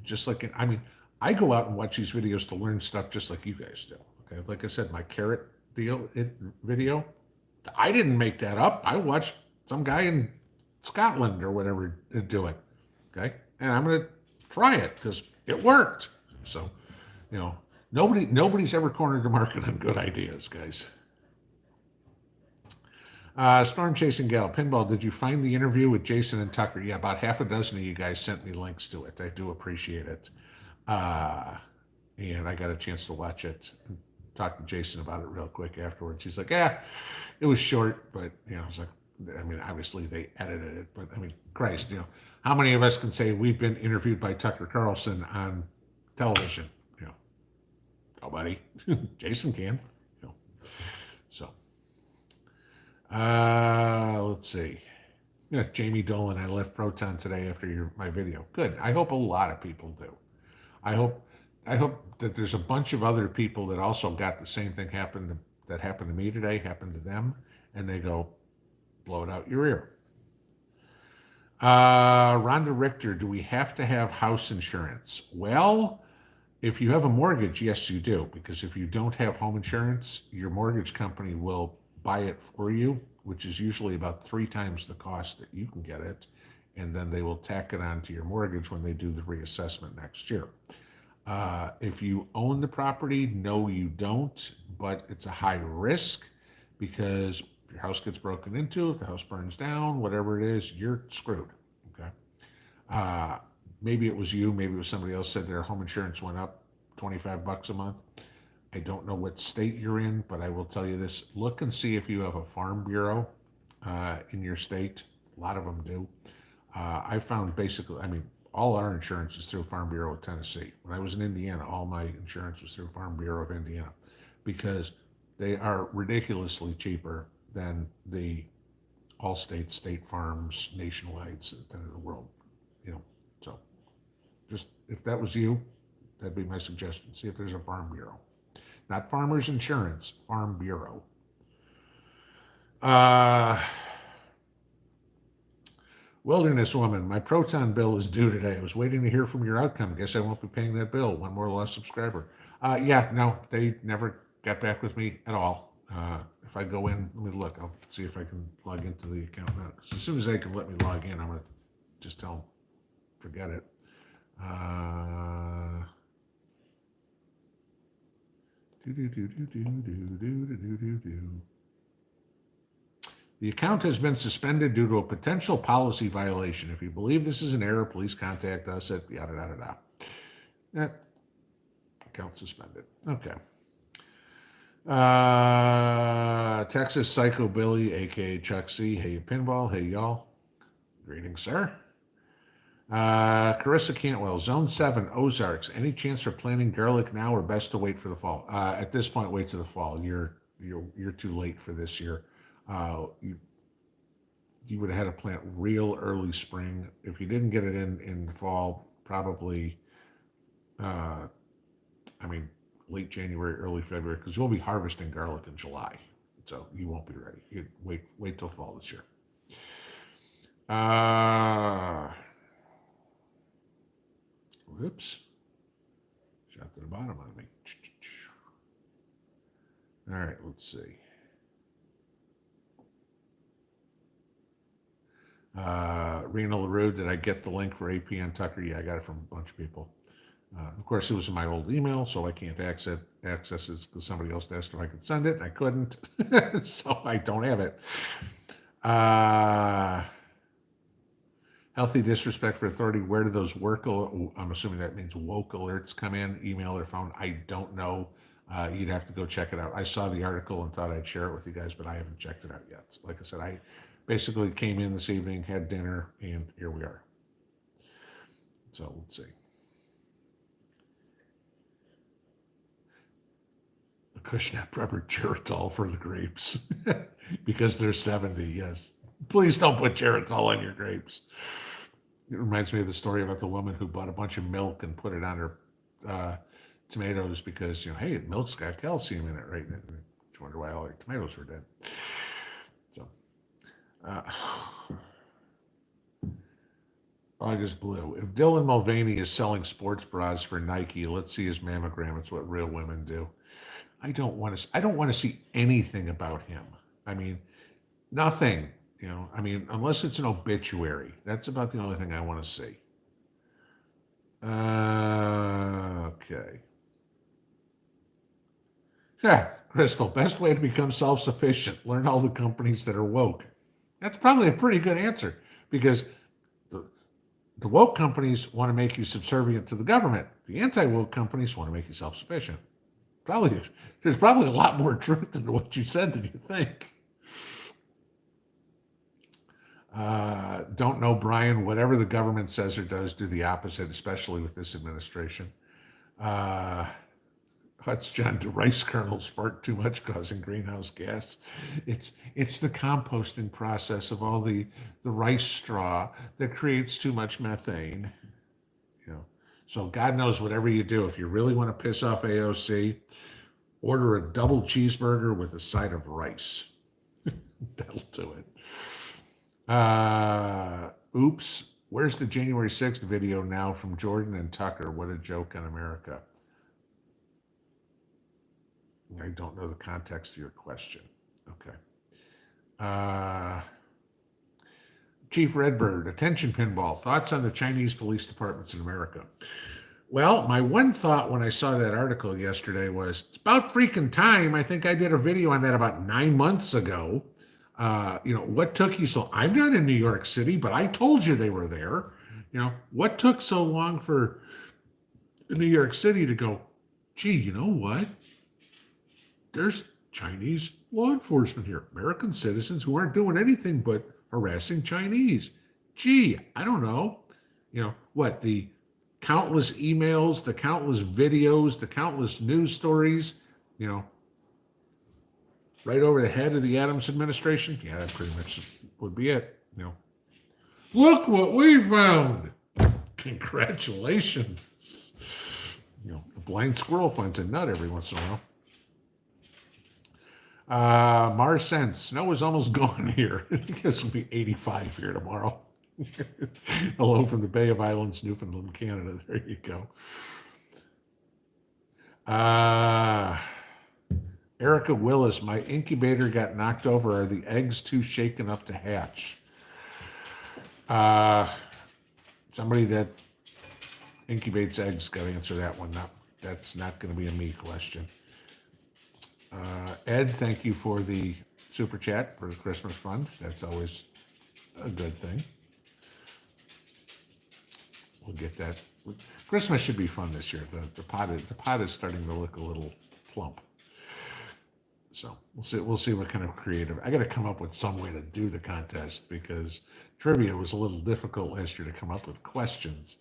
Speaker 1: just like, I mean, I go out and watch these videos to learn stuff just like you guys do. Okay. Like I said, my carrot video, I didn't make that up. I watched some guy in Scotland or whatever do it. Okay. And I'm going to try it because it worked. So, nobody's ever cornered the market on good ideas, guys. Storm Chasing Gal, Pinball, did you find the interview with Jason and Tucker? Yeah, about half a dozen of you guys sent me links to it. I do appreciate it. And I got a chance to watch it and talk to Jason about it real quick afterwards. He's like, yeah, it was short, but, I was like, I mean, obviously they edited it, but I mean, Christ, how many of us can say we've been interviewed by Tucker Carlson on television? Nobody. Jason can. So. Let's see. Jamie Dolan, I left Proton today after my video. Good. I hope a lot of people do. I hope that there's a bunch of other people that also got the same thing that happened to me today, happened to them, and they go, blow it out your ear. Rhonda Richter, do we have to have house insurance? Well, if you have a mortgage, yes, you do, because if you don't have home insurance, your mortgage company will buy it for you, which is usually about 3 times the cost that you can get it, and then they will tack it onto your mortgage when they do the reassessment next year. If you own the property, no, you don't, but it's a high risk because if your house gets broken into, if the house burns down, whatever it is, you're screwed. Okay. Maybe it was you, maybe it was somebody else said their home insurance went up $25 a month. I don't know what state you're in, but I will tell you this. Look and see if you have a farm bureau in your state. A lot of them do. I found basically, I mean, all our insurance is through Farm Bureau of Tennessee. When I was in Indiana, all my insurance was through Farm Bureau of Indiana because they are ridiculously cheaper than the Allstate, State Farms, Nationwides in the world. So just if that was you, that'd be my suggestion. See if there's a Farm Bureau. Not Farmers Insurance, Farm Bureau. Wilderness Woman, my Proton bill is due today. I was waiting to hear from your outcome. Guess I won't be paying that bill. One more lost subscriber. Yeah, no, they never got back with me at all. If I go in, let me look. I'll see if I can log into the account now. 'Cause as soon as they can let me log in, I'm going to just tell them, forget it. The account has been suspended due to a potential policy violation. If you believe this is an error, please contact us at yada yada yada. Account suspended. Okay. Texas Psycho Billy, aka Chuck C. Hey, Pinball. Hey, y'all. Greetings, sir. Carissa Cantwell, Zone 7, Ozarks. Any chance for planting garlic now, or best to wait for the fall? At this point, wait to the fall. You're too late for this year. You would have had to plant real early spring. If you didn't get it in the fall, probably, late January, early February, because you'll be harvesting garlic in July, so you won't be ready. You wait till fall this year. Whoops. Shot to the bottom on me. All right, let's see. Rena LaRue, did I get the link for AP on Tucker? Yeah, I got it from a bunch of people. Of course, it was in my old email, so I can't access it because somebody else asked if I could send it. I couldn't, so I don't have it. Uh, Healthy disrespect for authority. Where do those work? I'm assuming that means woke alerts come in, email or phone. I don't know. You'd have to go check it out. I saw the article and thought I'd share it with you guys, but I haven't checked it out yet. So like I said, I basically came in this evening, had dinner, and here we are. So let's see. Acushnet Prepper Geritol for the grapes because they're 70. Yes. Please don't put Geritol on your grapes. It reminds me of the story about the woman who bought a bunch of milk and put it on her tomatoes because, hey, milk's got calcium in it, right? And you wonder why all her tomatoes were dead. So, August Blue. If Dylan Mulvaney is selling sports bras for Nike, let's see his mammogram. It's what real women do. I don't want to see anything about him. I mean, nothing. Unless it's an obituary. That's about the only thing I want to see. Okay. Yeah, Crystal, best way to become self-sufficient. Learn all the companies that are woke. That's probably a pretty good answer because the woke companies want to make you subservient to the government. The anti-woke companies want to make you self-sufficient. There's probably a lot more truth into what you said than you think. Don't know, Brian. Whatever the government says or does, do the opposite, especially with this administration. Huts John, do rice kernels fart too much, causing greenhouse gas? It's the composting process of all the rice straw that creates too much methane. So God knows, whatever you do, if you really want to piss off AOC, order a double cheeseburger with a side of rice. That'll do it. Oops. Where's the January 6th video now from Jordan and Tucker? What a joke on America. I don't know the context of your question. Okay. Chief Redbird, attention pinball. Thoughts on the Chinese police departments in America? Well, my one thought when I saw that article yesterday was, it's about freaking time. I think I did a video on that about 9 months ago. What took you so? I'm not in New York City, but I told you they were there. What took so long for New York City to go, gee, you know what? There's Chinese law enforcement here, American citizens who aren't doing anything but harassing Chinese. Gee, I don't know. What? The countless emails, the countless videos, the countless news stories, right over the head of the Adams administration. Yeah, that pretty much would be it. Look what we found. Congratulations. A blind squirrel finds a nut every once in a while. Mars Sense, snow is almost gone here. It's going to be 85 here tomorrow. Hello from the Bay of Islands, Newfoundland, Canada. There you go. Erica Willis, my incubator got knocked over. Are the eggs too shaken up to hatch? Somebody that incubates eggs got to answer that one. That's not going to be a me question. Ed, thank you for the super chat for the Christmas fund. That's always a good thing. We'll get that. Christmas should be fun this year. The pot is starting to look a little plump. So we'll see what kind of creative. I got to come up with some way to do the contest because trivia was a little difficult last year to come up with questions.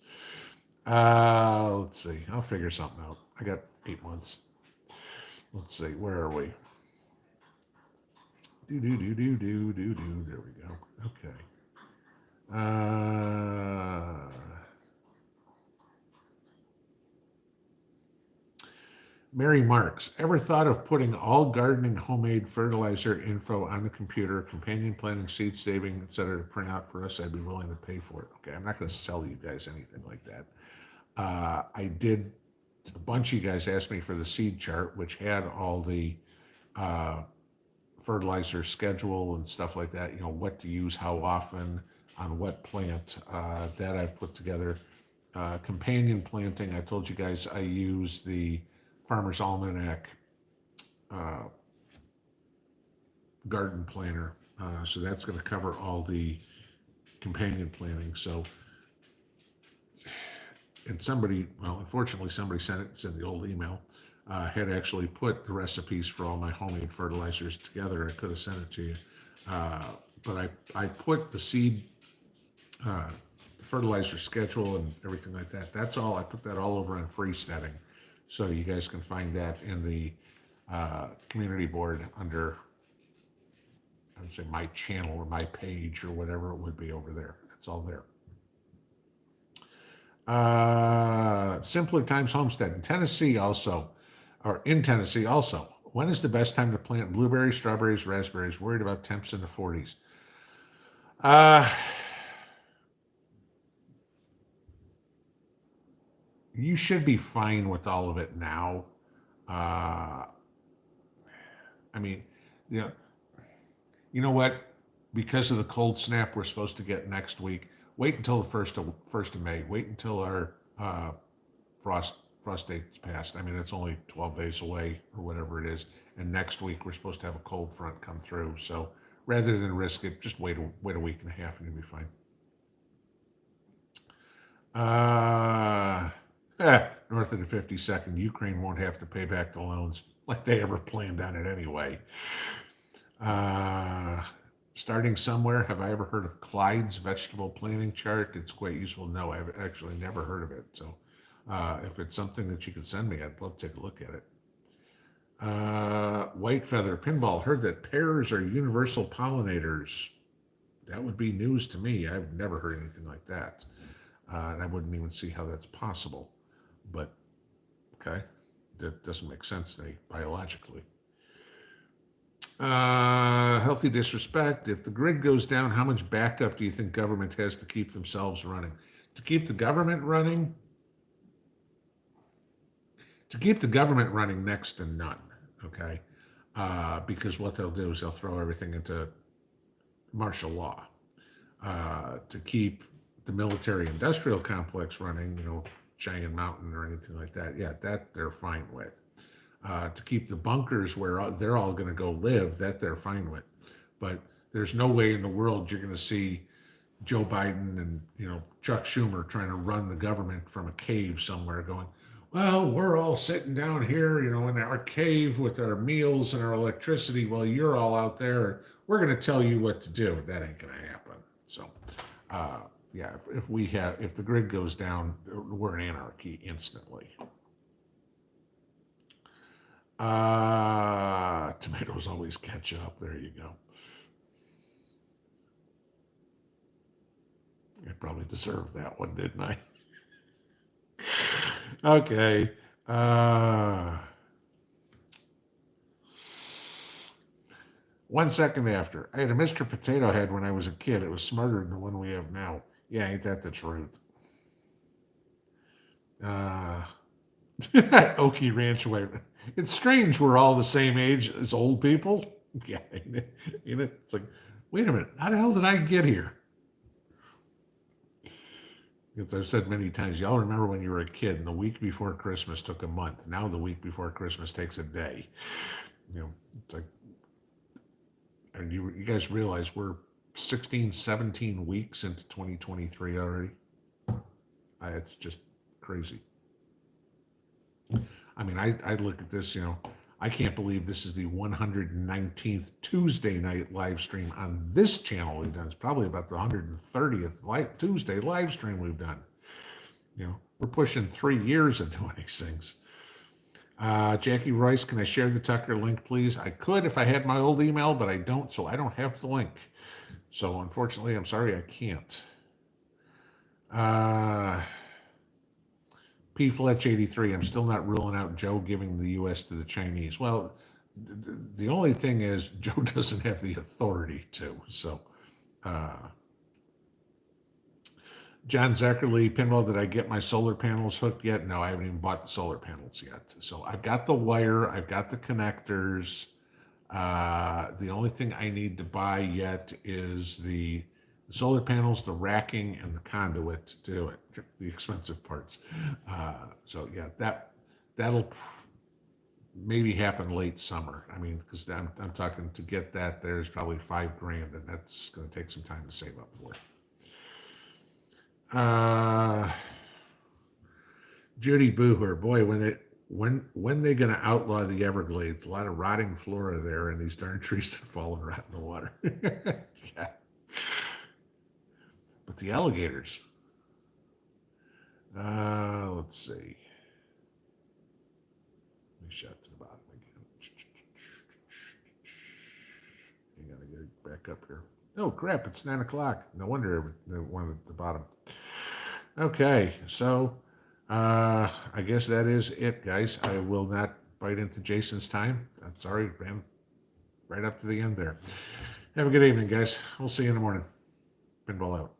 Speaker 1: Let's see. I'll figure something out. I got 8 months. Let's see. Where are we? There we go. Okay. Mary Marks, ever thought of putting all gardening homemade fertilizer info on the computer, companion planting, seed saving, etc. to print out for us? I'd be willing to pay for it. Okay, I'm not going to sell you guys anything like that. I did, a bunch of you guys asked me for the seed chart, which had all the fertilizer schedule and stuff like that, what to use, how often, on what plant, that I've put together. companion planting, I told you guys I use the Farmer's Almanac uh, garden planter. So that's going to cover all the companion planting. So, and somebody, well, unfortunately, somebody sent it, it's in the old email, had actually put the recipes for all my homemade fertilizers together. I could have sent it to you. Uh, but I put the seed uh, fertilizer schedule and everything like that. That's all. I put that all over on Freesteading. So you guys can find that in the community board under, I would say, my channel or my page or whatever it would be over there. It's all there. Simpler Times Homestead in Tennessee also, or in Tennessee also. When is the best time to plant blueberries, strawberries, raspberries? Worried about temps in the 40s. You should be fine with all of it now. Uh, I mean, you know, you know what? Because of the cold snap we're supposed to get next week, wait until the first of May. Wait until our frost frost date's passed. I mean, it's only 12 days away or whatever it is. And next week we're supposed to have a cold front come through. So rather than risk it, just wait a week and a half and you'll be fine. North of the 52nd, Ukraine won't have to pay back the loans like they ever planned on it anyway. Uh, Starting somewhere, have I ever heard of Clyde's vegetable planting chart? It's quite useful. No, I've actually never heard of it. So if it's something that you could send me, I'd love to take a look at it. White Feather Pinball, heard that pears are universal pollinators. That would be news to me. I've never heard anything like that. And I wouldn't even see how that's possible. But, okay, that doesn't make sense to me biologically. Healthy disrespect. If the grid goes down, how much backup do you think government has to keep themselves running? To keep the government running? To keep the government running, next to none, okay? Because what they'll do is they'll throw everything into martial law. To keep the military-industrial complex running, Cheyenne Mountain or anything like that, yeah, that they're fine with. To keep the bunkers where they're all going to go live, that they're fine with. But there's no way in the world you're going to see Joe Biden and Chuck Schumer trying to run the government from a cave somewhere going, well, we're all sitting down here, in our cave with our meals and our electricity while you're all out there. We're going to tell you what to do. That ain't going to happen. So, yeah, if the grid goes down, we're in anarchy instantly. Tomatoes always catch up. There you go. I probably deserved that one, didn't I? Okay. 1 second after. I had a Mr. Potato Head when I was a kid. It was smarter than the one we have now. Yeah, ain't that the truth? Okie Ranch Way. It's strange we're all the same age as old people. Yeah, it's like, wait a minute, how the hell did I get here? As I've said many times, y'all remember when you were a kid and the week before Christmas took a month. Now the week before Christmas takes a day. It's like, and you guys realize we're 16, 17 weeks into 2023 already. It's just crazy. I mean, I look at this, I can't believe this is the 119th Tuesday night live stream on this channel we've done. It's probably about the 130th Tuesday live stream we've done. We're pushing 3 years into doing these things. Jackie Royce, can I share the Tucker link, please? I could if I had my old email, but I don't, so I don't have the link. So unfortunately, I'm sorry, I can't. P. Fletch 83, I'm still not ruling out Joe giving the U.S. to the Chinese. Well, the only thing is Joe doesn't have the authority to. So, John Zachary, Pinball, did I get my solar panels hooked yet? No, I haven't even bought the solar panels yet. So I've got the wire, I've got the connectors. The only thing I need to buy yet is the The solar panels, the racking, and the conduit to do it, the expensive parts. So yeah, that'll maybe happen late summer. I mean, because I'm talking to get that, there's probably $5,000, and that's going to take some time to save up for. Judy Booher, boy, when they going to outlaw the Everglades? A lot of rotting flora there, and these darn trees that fall and rot in the water. Yeah. But the alligators. Let's see. Let me shut to the bottom again. You gotta get back up here. Oh crap! It's 9 o'clock. No wonder the one at the bottom. Okay, so I guess that is it, guys. I will not bite into Jason's time. I'm sorry, ran right up to the end there. Have a good evening, guys. We'll see you in the morning. Pinball out.